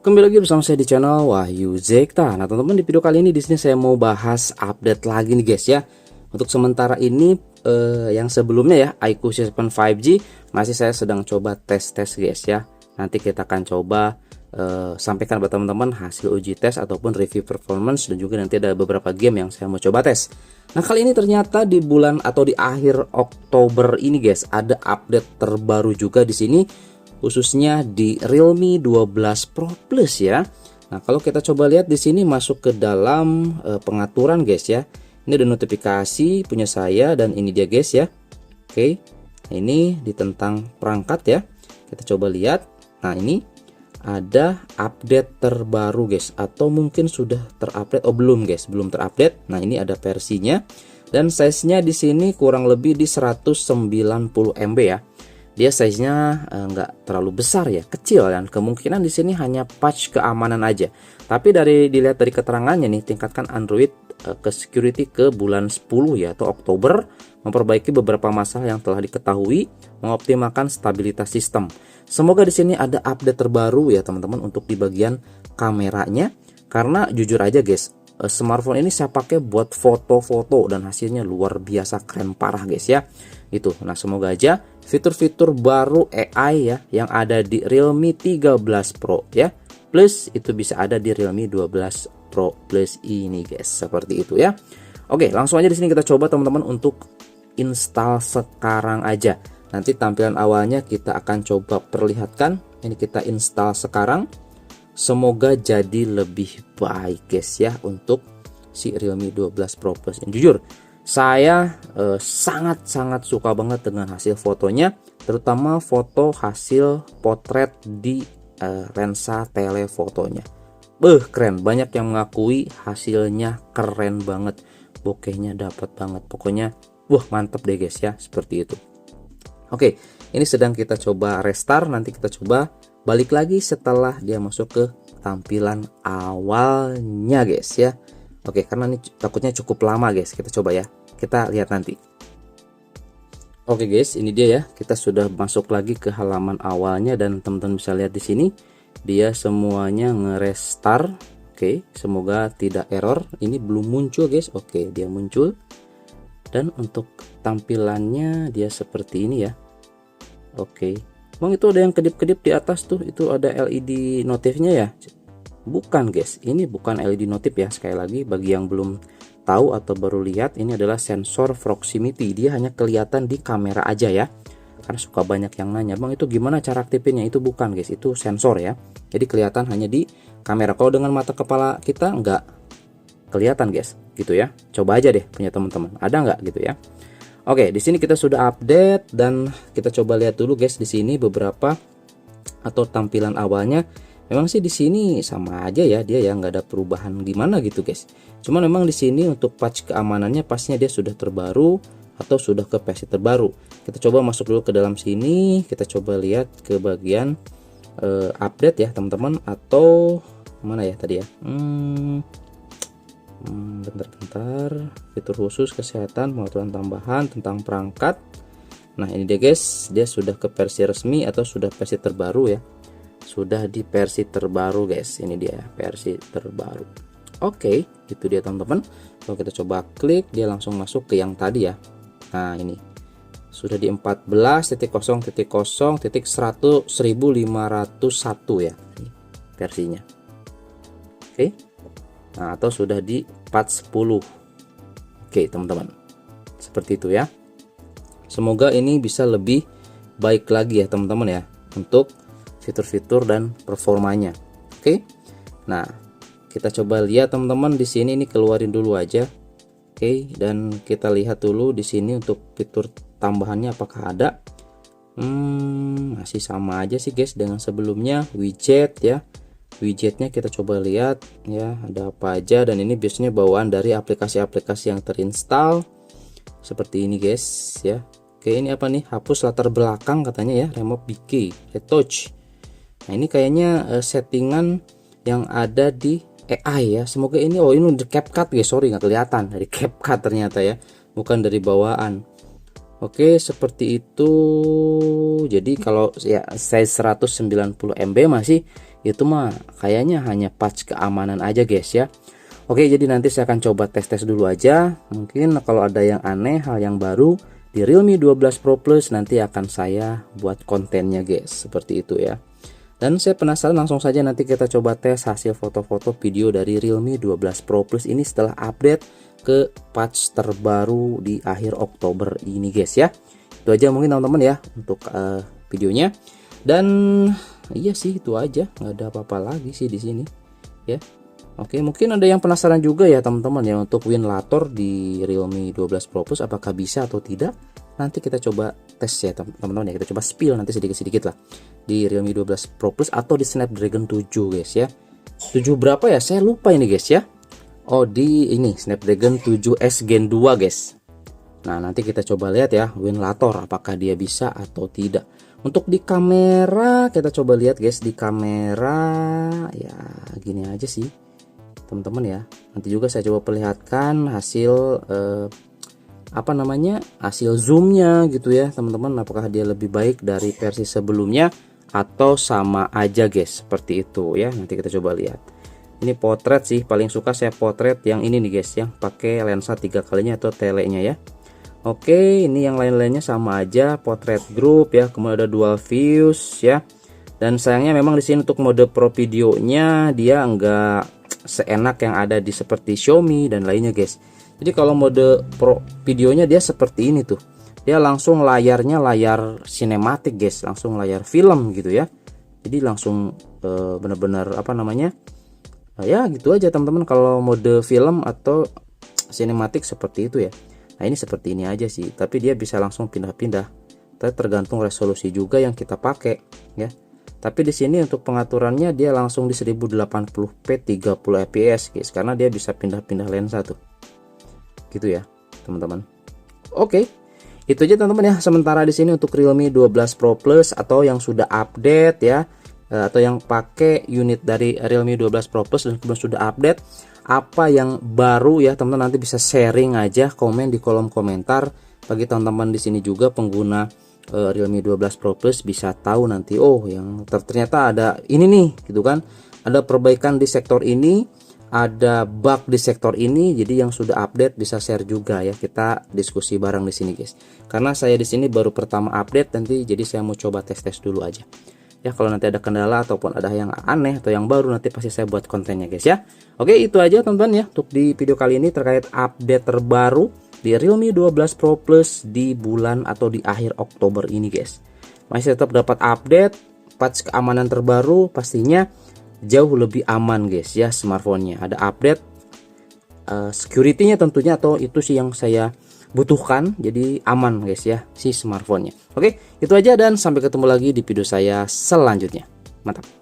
Kembali lagi bersama saya di channel Wahyu Zekta. Nah teman-teman, di video kali ini di sini saya mau bahas update lagi nih guys ya. Untuk sementara ini yang sebelumnya ya, iQOO C7 5G masih saya sedang coba tes guys ya. Nanti kita akan coba sampaikan buat teman-teman hasil uji tes ataupun review performance, dan juga nanti ada beberapa game yang saya mau coba tes. Nah kali ini ternyata di bulan atau di akhir Oktober ini guys, ada update terbaru juga di sini, khususnya di Realme 12 Pro Plus ya. Nah, kalau kita coba lihat di sini masuk ke dalam pengaturan guys ya. Ini ada notifikasi punya saya, dan ini dia guys ya. Oke. Nah, ini di tentang perangkat ya. Kita coba lihat. Nah, ini ada update terbaru guys, atau mungkin sudah terupdate. Oh, belum guys, belum terupdate. Nah, ini ada versinya, dan size-nya di sini kurang lebih di 190 MB ya. Dia size-nya nggak terlalu besar ya, kecil, dan kemungkinan di sini hanya patch keamanan aja. Tapi dilihat dari keterangannya nih, tingkatkan Android ke security ke bulan 10 ya, atau Oktober, memperbaiki beberapa masalah yang telah diketahui, mengoptimalkan stabilitas sistem. Semoga di sini ada update terbaru ya teman-teman untuk di bagian kameranya, karena jujur aja guys, smartphone ini saya pakai buat foto-foto dan hasilnya luar biasa keren parah guys ya. Itu. Nah, semoga aja fitur-fitur baru AI ya yang ada di Realme 13 Pro ya Plus itu bisa ada di Realme 12 Pro Plus ini guys. Seperti itu ya. Oke, langsung aja di sini kita coba teman-teman untuk install sekarang aja. Nanti tampilan awalnya kita akan coba perlihatkan. Ini kita install sekarang. Semoga jadi lebih baik guys ya untuk si Realme 12 Pro Plus ini. Jujur, saya sangat-sangat suka banget dengan hasil fotonya, terutama foto hasil potret di lensa telefotonya. Keren, banyak yang mengakui hasilnya keren banget, bokehnya dapat banget, pokoknya mantap deh guys ya, seperti itu. Oke, ini sedang kita coba restart, nanti kita coba balik lagi setelah dia masuk ke tampilan awalnya guys ya. Oke, karena ini takutnya cukup lama guys, kita coba ya, kita lihat nanti. Oke guys, ini dia ya, kita sudah masuk lagi ke halaman awalnya, dan teman-teman bisa lihat di sini dia semuanya ngerestart. Oke, semoga tidak error. Ini belum muncul guys. Oke, dia muncul, dan untuk tampilannya dia seperti ini ya. Oke, bang, itu ada yang kedip-kedip di atas tuh, itu ada LED notifnya ya. Bukan guys, ini bukan LED notif ya. Sekali lagi bagi yang belum tahu atau baru lihat, ini adalah sensor proximity. Dia hanya kelihatan di kamera aja ya. Karena suka banyak yang nanya, bang itu gimana cara aktifnya? Itu bukan guys, itu sensor ya. Jadi kelihatan hanya di kamera. Kalau dengan mata kepala kita nggak kelihatan guys, gitu ya. Coba aja deh punya teman-teman, ada nggak gitu ya. Oke, di sini kita sudah update, dan kita coba lihat dulu guys di sini beberapa atau tampilan awalnya. Memang sih di sini sama aja ya, dia ya nggak ada perubahan gimana gitu guys. Cuman memang di sini untuk patch keamanannya pastinya dia sudah terbaru atau sudah ke versi terbaru. Kita coba masuk dulu ke dalam sini, kita coba lihat ke bagian update ya teman-teman, atau mana ya tadi ya. Bentar, fitur khusus kesehatan, pengaturan tambahan tentang perangkat. Nah ini dia guys, dia sudah ke versi resmi atau sudah versi terbaru ya. Sudah di versi terbaru guys, ini dia versi terbaru. Oke, itu dia teman-teman. Kalau kita coba klik, dia langsung masuk ke yang tadi ya. Nah ini sudah di 14.0.0.1501 ya ini versinya. Oke, nah atau sudah di 410. Oke teman-teman, seperti itu ya. Semoga ini bisa lebih baik lagi ya teman-teman ya, untuk fitur-fitur dan performanya. Oke. Nah, kita coba lihat teman-teman di sini, ini keluarin dulu aja. Oke, dan kita lihat dulu di sini untuk fitur tambahannya apakah ada. Masih sama aja sih guys dengan sebelumnya. Widget ya. Widgetnya kita coba lihat ya, ada apa aja, dan ini biasanya bawaan dari aplikasi-aplikasi yang terinstall. Seperti ini guys ya. Oke, ini apa nih? Hapus latar belakang katanya ya, remove decay, retouch. Nah ini kayaknya settingan yang ada di AI ya. Semoga ini, oh ini udah CapCut guys, sorry nggak kelihatan dari CapCut ternyata ya, bukan dari bawaan. Oke, seperti itu. Jadi kalau ya size 190 MB masih itu mah kayaknya hanya patch keamanan aja guys ya. Oke, jadi nanti saya akan coba tes-tes dulu aja. Mungkin kalau ada yang aneh, hal yang baru di Realme 12 Pro Plus nanti akan saya buat kontennya guys. Seperti itu ya. Dan saya penasaran, langsung saja nanti kita coba tes hasil foto-foto video dari Realme 12 Pro Plus ini setelah update ke patch terbaru di akhir Oktober ini guys ya. Itu aja mungkin teman-teman ya untuk videonya. Dan iya sih itu aja, nggak ada apa-apa lagi sih di sini ya. Oke, mungkin ada yang penasaran juga ya teman-teman ya untuk Winlator di Realme 12 Pro Plus apakah bisa atau tidak. Nanti kita coba tes ya teman-teman ya, kita coba spill nanti sedikit-sedikit lah di Realme 12 Pro Plus atau di Snapdragon 7 guys ya. 7 berapa ya? Saya lupa ini guys ya. Oh, di ini Snapdragon 7S Gen 2 guys. Nah, nanti kita coba lihat ya Winlator apakah dia bisa atau tidak. Untuk di kamera kita coba lihat guys, di kamera ya gini aja sih teman-teman ya. Nanti juga saya coba perlihatkan hasil apa namanya, hasil zoomnya gitu ya teman-teman, apakah dia lebih baik dari versi sebelumnya atau sama aja guys, seperti itu ya. Nanti kita coba lihat. Ini potret sih, paling suka saya potret yang ini nih guys, yang pakai lensa 3 kalinya atau telenya ya. Oke, ini yang lain-lainnya sama aja, potret group ya, kemudian ada dual views ya. Dan sayangnya memang di sini untuk mode pro videonya dia enggak seenak yang ada di seperti Xiaomi dan lainnya guys. Jadi kalau mode pro videonya dia seperti ini tuh, dia langsung layarnya layar sinematik guys, langsung layar film gitu ya. Jadi langsung benar-benar apa namanya, ya gitu aja teman-teman kalau mode film atau sinematik seperti itu ya. Nah ini seperti ini aja sih, tapi dia bisa langsung pindah-pindah, tergantung resolusi juga yang kita pakai ya. Tapi di sini untuk pengaturannya dia langsung di 1080p 30 fps guys, karena dia bisa pindah-pindah lensa tuh. Gitu ya, teman-teman. Oke. Itu aja teman-teman ya sementara di sini untuk Realme 12 Pro Plus atau yang sudah update ya, atau yang pakai unit dari Realme 12 Pro Plus dan kemudian sudah update. Apa yang baru ya teman-teman, nanti bisa sharing aja, komen di kolom komentar. Bagi teman-teman di sini juga pengguna Realme 12 Pro Plus bisa tahu nanti, oh yang ternyata ada ini nih gitu kan, ada perbaikan di sektor ini, ada bug di sektor ini. Jadi yang sudah update bisa share juga ya, kita diskusi bareng di sini guys. Karena saya di sini baru pertama update nanti, jadi saya mau coba tes-tes dulu aja. Ya kalau nanti ada kendala ataupun ada yang aneh atau yang baru nanti pasti saya buat kontennya guys ya. Oke, itu aja teman-teman ya untuk di video kali ini terkait update terbaru di Realme 12 Pro Plus di bulan atau di akhir Oktober ini guys. Masih tetap dapat update, patch keamanan terbaru, pastinya jauh lebih aman guys ya smartphone-nya. Ada update security-nya tentunya, atau itu sih yang saya butuhkan, jadi aman guys ya si smartphone-nya. Oke, itu aja dan sampai ketemu lagi di video saya selanjutnya. Mantap.